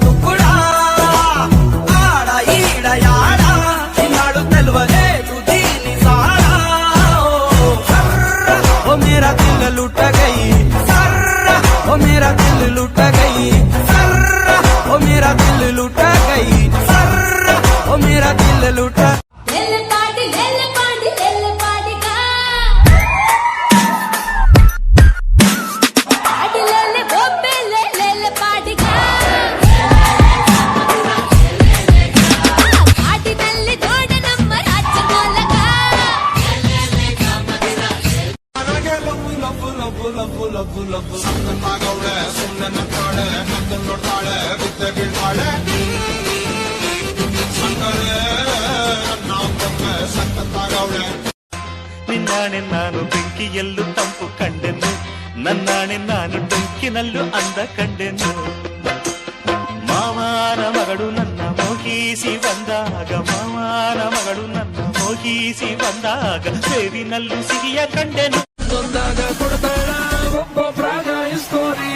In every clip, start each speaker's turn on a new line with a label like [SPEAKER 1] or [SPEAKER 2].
[SPEAKER 1] తుక్కుడా ఆడ ఈడ యాడ ఇన్నాడు తెలవలేదు దీని సాడా ఓ మేరా దిల్ లూట గయి సర్రా ఓ మేరా దిల్ లూట గయి సర్రా ఓ మేరా దిల్ లూట గయి సర్రా ఓ మేరా దిల్ లూట
[SPEAKER 2] ನಿನ್ನಾಣೆ ನಾನು ಬೆಂಕಿಯಲ್ಲೂ ತಂಪು ಕಂಡೆನು ನನ್ನಾಣೆ ನಾನು ಡೊಂಕಿನಲ್ಲೂ ಅಂದ ಕಂಡೆನು ಮಾವನ ಮಗಳು ನನ್ನ ಮೋಹಿಸಿ ಬಂದಾಗ ಮಾವನ ಮಗಳು ನನ್ನ ಮೋಹಿಸಿ ಬಂದಾಗ ಸೇರಿನಲ್ಲೂ ಸಿಹಿಯ ಕಂಡೆನು
[SPEAKER 1] ತೊಂದಾಗ ಕೊಡ್ತಾಳ ಒಬ್ಬ ಪ್ರಾಗ ಇಸ್ಕೋರಿ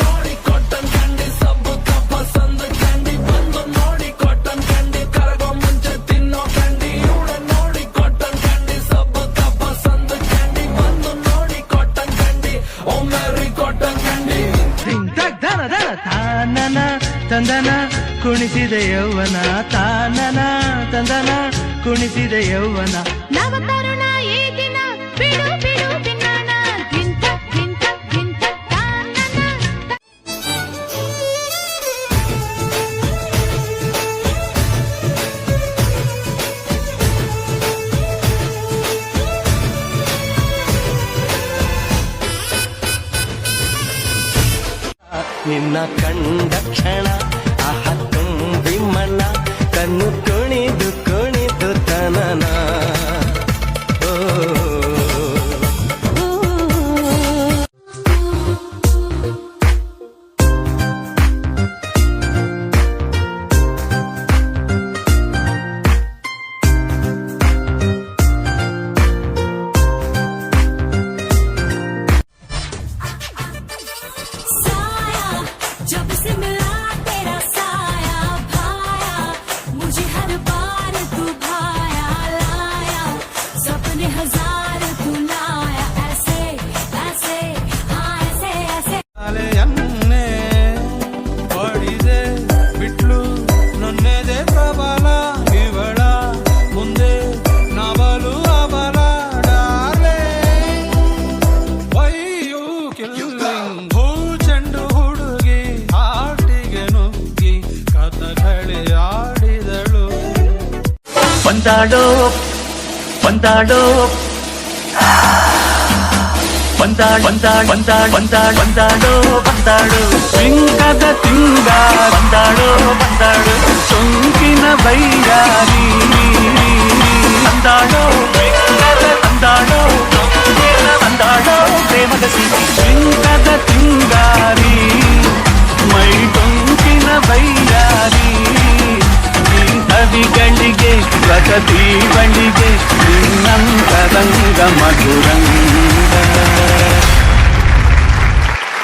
[SPEAKER 1] ನೋಡಿ ಕೊಟ್ಟನ್ ಕಂಡಿ ಸಬ್ಬು ಕಪ್ಪ ಸಂದ ಕಂಡಿ ಬಂದು ನೋಡಿ ಕೊಟ್ಟನ್ ಕಂಡಿ ಕರಗೋ ಮುಂಚೆ ತಿನ್ನೋ ಕಂಡಿ ಇವಳ ನೋಡಿ ಕೊಟ್ಟನ್ ಕಂಡಿ ಸಬ್ಬು ಕಪ್ಪ ಸಂದ ಕಂಡಿ ಬಂದು ನೋಡಿ ಕೊಟ್ಟನ್ ಕಂಡಿ ಒಮ್ಮರಿ ಕೊಟ್ಟನ್ ಕಂಡಿ
[SPEAKER 2] ತಾನನ ತಂದನ ಕುಣಿಸಿದ ಯೌವನ ತಾನನ ತಂದನ ಕುಣಿಸಿದ ಯೌವನ
[SPEAKER 3] ನವ ತರುಣ ಈ ದಿನ ಬಿಡು ಬಿಡು ಬಿನ್ನಣ ಗಿಂತ ಗಿಂತ ಗಿಂತ ತಾನನ
[SPEAKER 2] ನಿನ್ನ ಕಂಡ ಕ್ಷಣ ಆಹ ತುಂಬಿ ಮನ ಕಣ್ಣು ಕುಣಿದು ಕುಣಿದು ತನನ
[SPEAKER 3] जब से मिला तेरा साया भाया मुझे हर बार तू भाया लाया सपने हजार तू लाया ऐसे ऐसे हाँ ऐसे ऐसे
[SPEAKER 1] ಅಲೆಯನ್ನೇ ಹೊಡಿದೆ ಬಿಟ್ಲು ನನ್ನೆದೆ ಪ್ರಬಲ ಇವಳ ಮುಂದೆ ನವಲು ಅವಳ ಡಾರ್ಲೆ ವೈಯು ಕಿಲ್ಲಿಂಗ್ ಭೂ ಚೆಂಡು ಹುಡುಗಿ ಆಟಿಗೆ ನುಗ್ಗಿ ಕಥಕಳಿ ಆಡಿದಳು
[SPEAKER 2] ಬಂದಾಡೋ ಬಂದಾಡೋ ಬಂದಾಡೋ ಬಿಂಕದ ತಿಂಗ ಬಂದಾಡೋ ಚೊಂಕಿನ ಬೈಯಾರಿ ಬಂದಾಡೋ ಬಂದಾಡೋ ಪ್ರೇಮದ ಸಿಹಿ ಬಿಂಕದ ತಿಂಗ